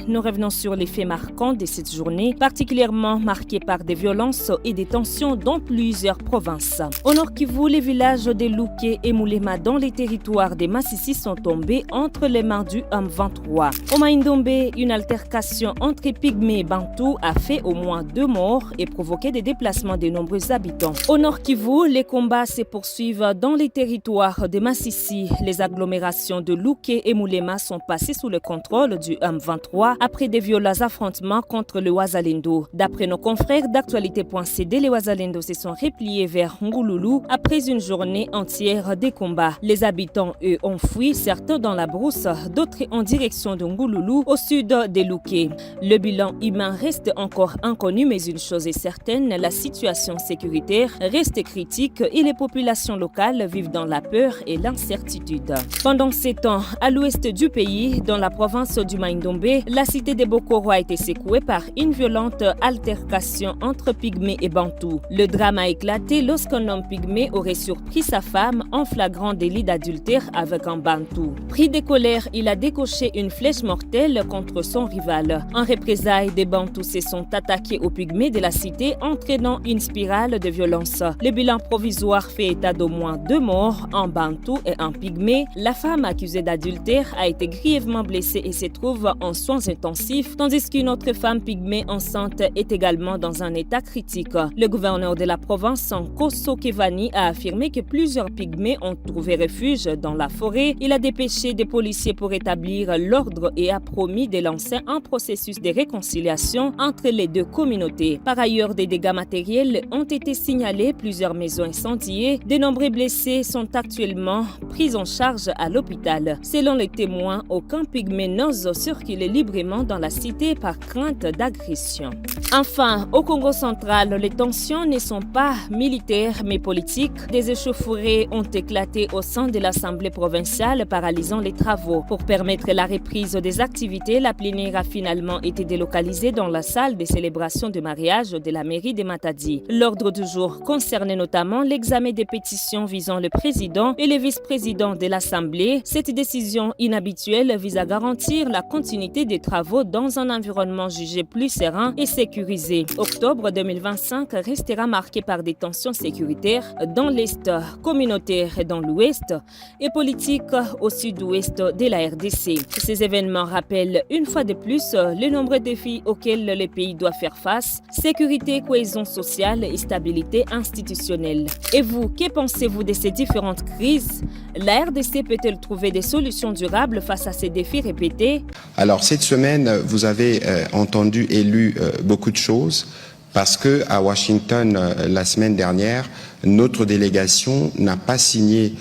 Nous revenons sur les faits marquants de cette journée, particulièrement marquée par des violences et des tensions dans plusieurs provinces. Au Nord Kivu, les villages de Louké et Moulema dans les territoires des Massissi sont tombés entre les mains du M23. Au Maïndombe, une altercation entre Pygmées et Bantou a fait au moins 2 morts et provoqué des déplacements de nombreux habitants. Au Nord Kivu, les combats se poursuivent dans les territoires des Massissi. Les agglomérations de Louké et Moulema sont passées sous le contrôle du M23 après des violents affrontements contre le Wazalendo. D'après nos confrères d'actualité.cd, les Wazalendo se sont repliés vers Ngouloulou après une journée entière de combats. Les habitants, eux, ont fui, certains dans la brousse, d'autres en direction de Ngouloulou, au sud de Louké. Le bilan humain reste encore inconnu, mais une chose est certaine, la situation sécuritaire reste critique et les populations locales vivent dans la peur et l'incertitude. Pendant ces temps, à l'ouest du pays, dans la province du Maïndombe, la cité de Bokoro a été secouée par une violente altercation entre Pygmées et Bantou. Le drame a éclaté lorsqu'un homme pygmée aurait surpris sa femme en flagrant délit d'adultère avec un Bantou. Pris de colère, il a décoché une flèche mortelle contre son rival. En représailles, des Bantous se sont attaqués aux Pygmées de la cité, entraînant une spirale de violence. Le bilan provisoire fait état d'au moins 2 morts, un Bantou et un Pygmée. La femme accusée d'adultère a été grièvement blessée et se trouve en soins intensifs, tandis qu'une autre femme pygmée enceinte est également dans un état critique. Le gouverneur de la province, Sankoso Kevani, a affirmé que plusieurs pygmées ont trouvé refuge dans la forêt. Il a dépêché des policiers pour établir l'ordre et a promis de lancer un processus de réconciliation entre les deux communautés. Par ailleurs, des dégâts matériels ont été signalés, plusieurs maisons incendiées. De nombreux blessés sont actuellement pris en charge à l'hôpital. Selon les témoins, aucun pygmée n'ose circuler librement dans la cité par crainte d'agression. Enfin, au Congo central, les tensions ne sont pas militaires mais politiques. Des échauffourées ont éclaté au sein de l'Assemblée provinciale, paralysant les travaux. Pour permettre la reprise des activités, la plénière a finalement été délocalisée dans la salle de célébration de mariage de la mairie de Matadi. L'ordre du jour concernait notamment l'examen des pétitions visant le président et le vice-président de l'Assemblée. Cette décision inhabituelle vise à garantir la continuité des travaux dans un environnement jugé plus serein et sécurisé. Octobre 2025 restera marqué par des tensions sécuritaires dans l'Est, communautaire dans l'Ouest et politique au sud-ouest de la RDC. Ces événements rappellent une fois de plus les nombreux défis auxquels le pays doit faire face: sécurité, cohésion sociale et stabilité institutionnelle. Et vous, que pensez-vous de ces différentes crises? La RDC peut-elle trouver des solutions durables face à ces défis répétés? Alors cette semaine, vous avez entendu et lu beaucoup de choses parce que à Washington, la semaine dernière, notre délégation n'a pas signé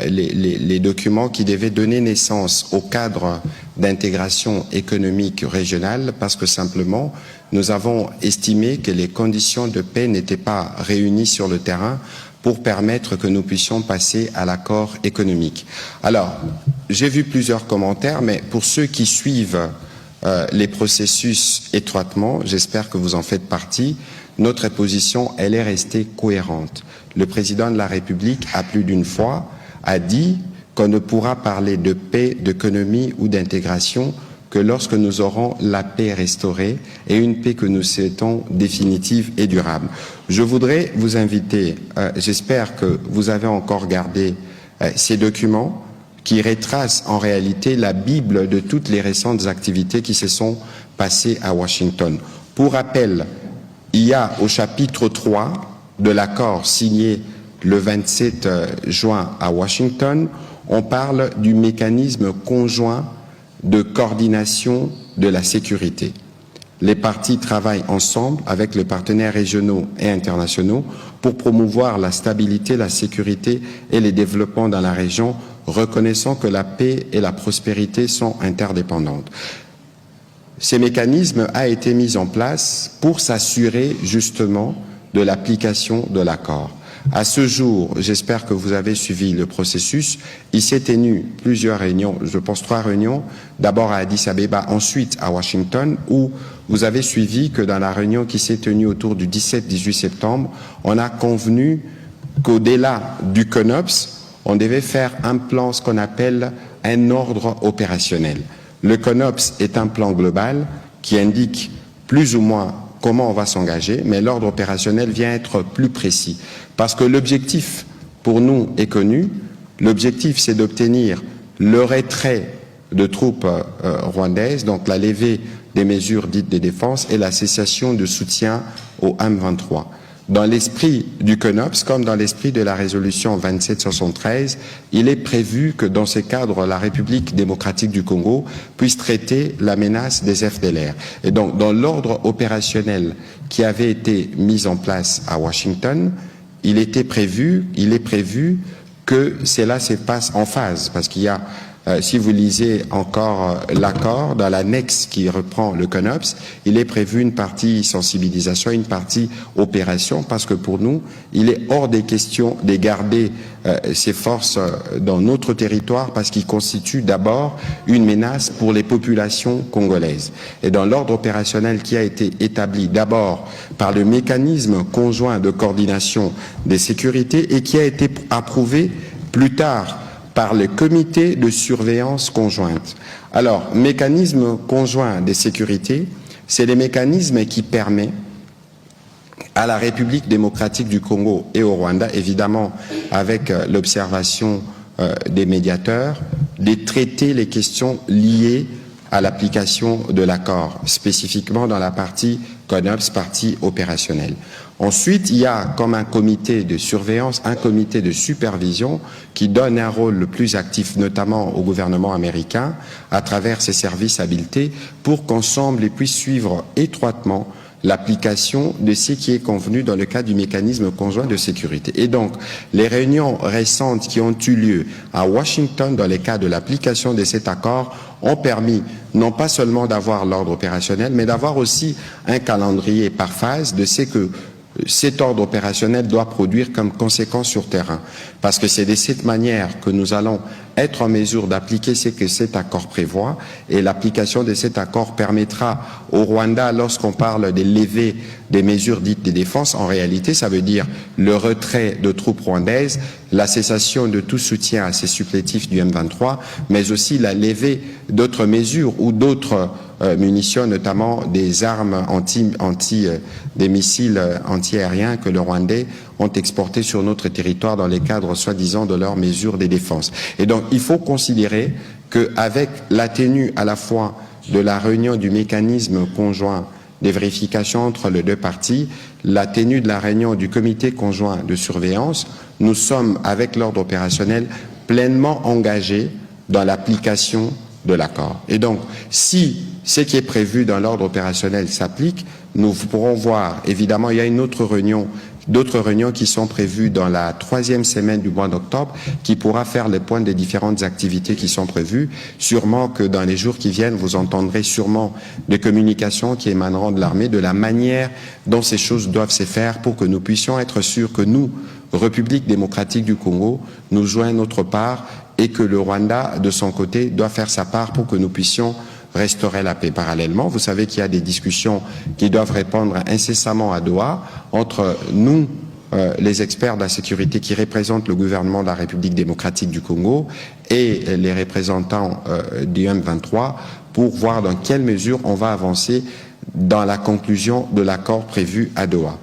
les documents qui devaient donner naissance au cadre d'intégration économique régionale parce que simplement, nous avons estimé que les conditions de paix n'étaient pas réunies sur le terrain pour permettre que nous puissions passer à l'accord économique. Alors, j'ai vu plusieurs commentaires, mais pour ceux qui suivent les processus étroitement, j'espère que vous en faites partie, notre position, elle est restée cohérente. Le président de la République, à plus d'une fois, a dit qu'on ne pourra parler de paix, d'économie ou d'intégration que lorsque nous aurons la paix restaurée et une paix que nous souhaitons définitive et durable. Je voudrais vous inviter, j'espère que vous avez encore gardé ces documents qui retracent en réalité la Bible de toutes les récentes activités qui se sont passées à Washington. Pour rappel, il y a au chapitre 3 de l'accord signé le 27 juin à Washington, on parle du mécanisme conjoint de coordination de la sécurité. Les parties travaillent ensemble avec les partenaires régionaux et internationaux pour promouvoir la stabilité, la sécurité et les développements dans la région, reconnaissant que la paix et la prospérité sont interdépendantes. Ces mécanismes ont été mis en place pour s'assurer justement de l'application de l'accord. À ce jour, j'espère que vous avez suivi le processus. Il s'est tenu plusieurs réunions, je pense 3 réunions, d'abord à Addis Abeba, ensuite à Washington, où vous avez suivi que dans la réunion qui s'est tenue autour du 17-18 septembre, on a convenu qu'au-delà du CONOPS, on devait faire un plan, ce qu'on appelle un ordre opérationnel. Le CONOPS est un plan global qui indique plus ou moins comment on va s'engager, mais l'ordre opérationnel vient être plus précis. Parce que l'objectif, pour nous, est connu. L'objectif, c'est d'obtenir le retrait de troupes rwandaises, donc la levée des mesures dites de défense et la cessation de soutien au M23. Dans l'esprit du CONOPS, comme dans l'esprit de la résolution 2773, il est prévu que dans ces cadres, la République démocratique du Congo puisse traiter la menace des FDLR. Et donc, dans l'ordre opérationnel qui avait été mis en place à Washington, il est prévu que cela se passe en phase, parce qu'il y a si vous lisez encore l'accord, dans l'annexe qui reprend le CONOPS, il est prévu une partie sensibilisation, une partie opération, parce que pour nous, il est hors des questions de garder ces forces dans notre territoire, parce qu'ils constituent d'abord une menace pour les populations congolaises. Et dans l'ordre opérationnel qui a été établi d'abord par le mécanisme conjoint de coordination des sécurités et qui a été approuvé plus tard par le comité de surveillance conjointe. Alors, mécanisme conjoint des sécurités, c'est les mécanismes qui permettent à la République démocratique du Congo et au Rwanda, évidemment avec l'observation des médiateurs, de traiter les questions liées à l'application de l'accord, spécifiquement dans la partie CONOPS, partie opérationnelle. Ensuite, il y a comme un comité de surveillance, un comité de supervision qui donne un rôle le plus actif, notamment au gouvernement américain, à travers ses services habilités, pour qu'ensemble ils puissent suivre étroitement l'application de ce qui est convenu dans le cadre du mécanisme conjoint de sécurité. Et donc, les réunions récentes qui ont eu lieu à Washington dans le cadre de l'application de cet accord ont permis non pas seulement d'avoir l'ordre opérationnel, mais d'avoir aussi un calendrier par phase de ce que cet ordre opérationnel doit produire comme conséquence sur terrain. Parce que c'est de cette manière que nous allons être en mesure d'appliquer ce que cet accord prévoit, et l'application de cet accord permettra au Rwanda, lorsqu'on parle de lever des mesures dites de défense, en réalité ça veut dire le retrait de troupes rwandaises, la cessation de tout soutien à ces supplétifs du M23, mais aussi la levée d'autres mesures ou d'autres munitions, notamment des armes des missiles anti-aériens que le Rwandais ont exportés sur notre territoire dans les cadres soi-disant de leurs mesures de défense. Et donc il faut considérer qu'avec la tenue à la fois de la réunion du mécanisme conjoint des vérifications entre les deux parties, la tenue de la réunion du comité conjoint de surveillance, nous sommes, avec l'ordre opérationnel, pleinement engagés dans l'application de l'accord. Et donc, si ce qui est prévu dans l'ordre opérationnel s'applique, nous pourrons voir, évidemment, il y a une autre réunion, d'autres réunions qui sont prévues dans la 3e semaine du mois d'octobre, qui pourra faire le point des différentes activités qui sont prévues. Sûrement que dans les jours qui viennent, vous entendrez sûrement des communications qui émaneront de l'armée, de la manière dont ces choses doivent se faire pour que nous puissions être sûrs que nous, République démocratique du Congo, nous jouons notre part et que le Rwanda, de son côté, doit faire sa part pour que nous puissions restaurer la paix. Parallèlement, vous savez qu'il y a des discussions qui doivent répondre incessamment à Doha entre nous, les experts de la sécurité qui représentent le gouvernement de la République démocratique du Congo et les représentants du M23 pour voir dans quelle mesure on va avancer dans la conclusion de l'accord prévu à Doha.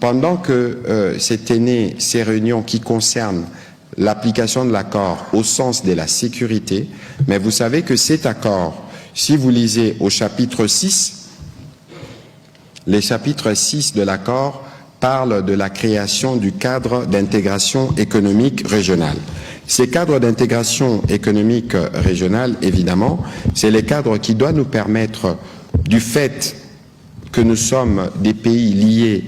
Pendant que s'étaient nées ces réunions qui concernent l'application de l'accord au sens de la sécurité, mais vous savez que cet accord, si vous lisez au chapitre 6, le chapitre 6 de l'accord parle de la création du cadre d'intégration économique régionale. Ces cadres d'intégration économique régionale, évidemment, c'est les cadres qui doivent nous permettre, du fait que nous sommes des pays liés,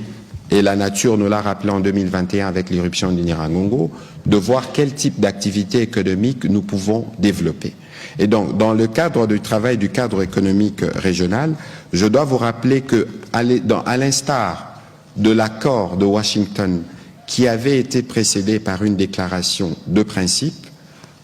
et la nature nous l'a rappelé en 2021 avec l'éruption du Nyiragongo, de voir quel type d'activité économique nous pouvons développer. Et donc, dans le cadre du travail du cadre économique régional, je dois vous rappeler que, à l'instar de l'accord de Washington qui avait été précédé par une déclaration de principe,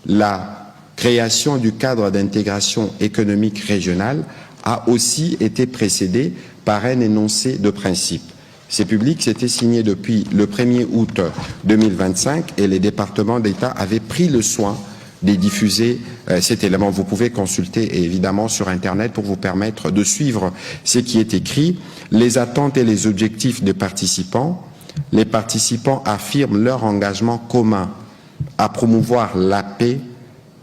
la création du cadre d'intégration économique régionale a aussi été précédée par un énoncé de principe. Ces publics s'étaient signés depuis le 1er août 2025 et les départements d'État avaient pris le soin diffuser cet élément. Vous pouvez consulter évidemment sur Internet pour vous permettre de suivre ce qui est écrit. Les attentes et les objectifs des participants. Les participants affirment leur engagement commun à promouvoir la paix,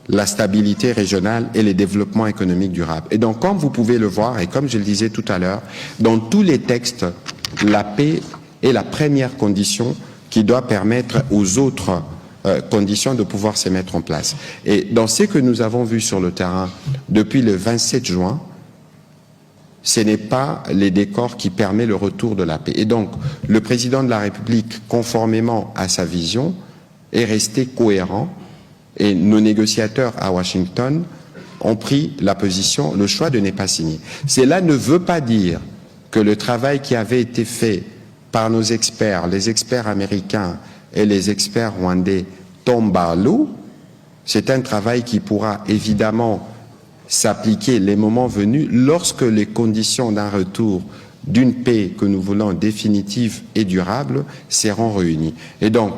la stabilité régionale et le développement économique durable. Et donc, comme vous pouvez le voir, et comme je le disais tout à l'heure, dans tous les textes, la paix est la première condition qui doit permettre aux autres conditions de pouvoir se mettre en place. Et dans ce que nous avons vu sur le terrain depuis le 27 juin, ce n'est pas les décors qui permettent le retour de la paix. Et donc, le président de la République, conformément à sa vision, est resté cohérent et nos négociateurs à Washington ont pris la position, le choix de ne pas signer. Cela ne veut pas dire que le travail qui avait été fait par nos experts, les experts américains et les experts rwandais tombe à l'eau. C'est un travail qui pourra évidemment s'appliquer les moments venus lorsque les conditions d'un retour d'une paix que nous voulons définitive et durable seront réunies. Et donc,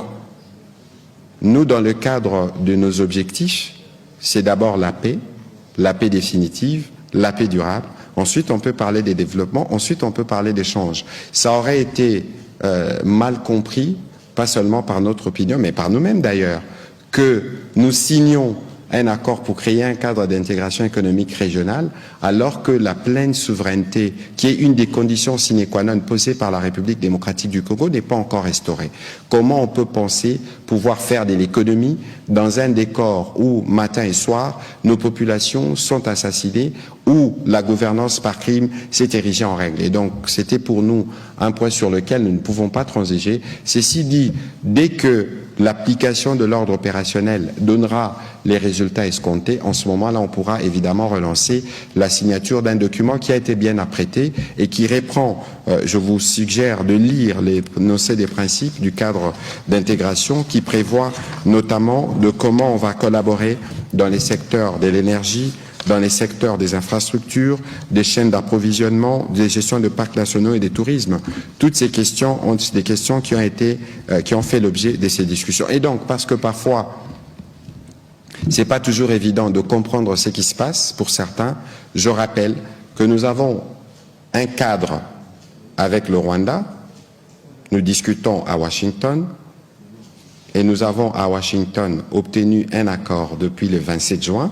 nous, dans le cadre de nos objectifs, c'est d'abord la paix définitive, la paix durable. Ensuite, on peut parler des développements. Ensuite, on peut parler d'échanges. Ça aurait été mal compris, pas seulement par notre opinion, mais par nous-mêmes d'ailleurs, que nous signions un accord pour créer un cadre d'intégration économique régionale, alors que la pleine souveraineté, qui est une des conditions sine qua non posées par la République démocratique du Congo, n'est pas encore restaurée. Comment on peut penser pouvoir faire de l'économie dans un décor où, matin et soir, nos populations sont assassinées, où la gouvernance par crime s'est érigée en règle. Et donc, c'était pour nous un point sur lequel nous ne pouvons pas transiger. Ceci dit, dès que l'application de l'ordre opérationnel donnera les résultats escomptés, en ce moment-là, on pourra évidemment relancer la signature d'un document qui a été bien apprêté et qui reprend, je vous suggère de lire l'énoncé des principes du cadre d'intégration qui prévoit notamment de comment on va collaborer dans les secteurs de l'énergie, dans les secteurs des infrastructures, des chaînes d'approvisionnement, des gestions de parcs nationaux et des tourismes. Toutes ces questions ont des questions qui ont fait l'objet de ces discussions. Et donc, parce que parfois, c'est pas toujours évident de comprendre ce qui se passe pour certains, je rappelle que nous avons un cadre avec le Rwanda, nous discutons à Washington, et nous avons à Washington obtenu un accord depuis le 27 juin.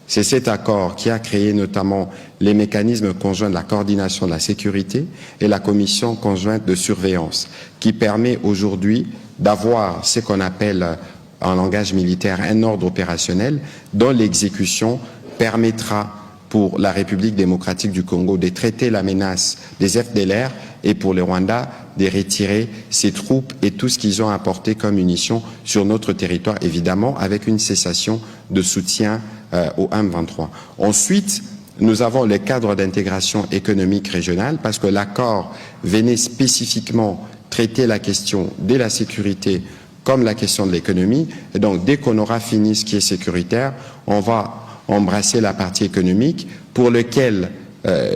C'est cet accord qui a créé notamment les mécanismes conjoints de la coordination de la sécurité et la commission conjointe de surveillance, qui permet aujourd'hui d'avoir ce qu'on appelle en langage militaire un ordre opérationnel dont l'exécution permettra pour la République démocratique du Congo de traiter la menace des FDLR et pour le Rwanda de retirer ses troupes et tout ce qu'ils ont apporté comme munitions sur notre territoire, évidemment avec une cessation de soutien au M23. Ensuite, nous avons le cadre d'intégration économique régionale parce que l'accord venait spécifiquement traiter la question de la sécurité comme la question de l'économie. Et donc, dès qu'on aura fini ce qui est sécuritaire, on va embrasser la partie économique pour lequel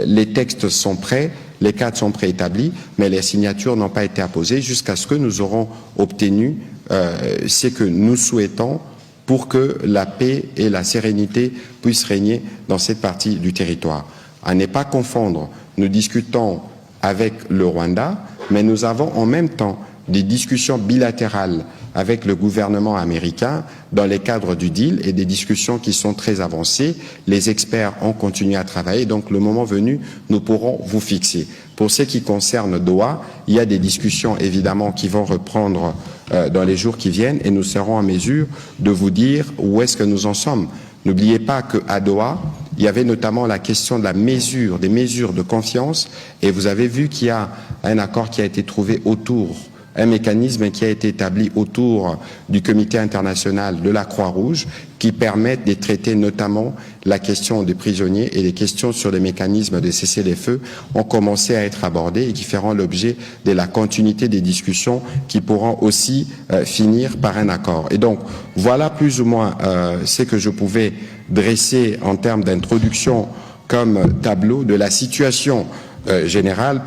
les textes sont prêts, les cadres sont préétablis, mais les signatures n'ont pas été apposées jusqu'à ce que nous aurons obtenu ce que nous souhaitons pour que la paix et la sérénité puissent régner dans cette partie du territoire. À ne pas confondre, nous discutons avec le Rwanda, mais nous avons en même temps des discussions bilatérales avec le gouvernement américain dans les cadres du deal et des discussions qui sont très avancées. Les experts ont continué à travailler, donc le moment venu, nous pourrons vous fixer. Pour ce qui concerne Doha, il y a des discussions évidemment qui vont reprendre dans les jours qui viennent et nous serons en mesure de vous dire où est-ce que nous en sommes. N'oubliez pas qu'à Doha, il y avait notamment la question de des mesures de confiance et vous avez vu qu'il y a un accord qui a été trouvé autour, un mécanisme qui a été établi autour du Comité international de la Croix-Rouge qui permettent de traiter notamment la question des prisonniers et les questions sur les mécanismes de cessez-le-feu ont commencé à être abordées et qui feront l'objet de la continuité des discussions qui pourront aussi finir par un accord. Et donc, voilà plus ou moins ce que je pouvais dresser en termes d'introduction comme tableau de la situation générale.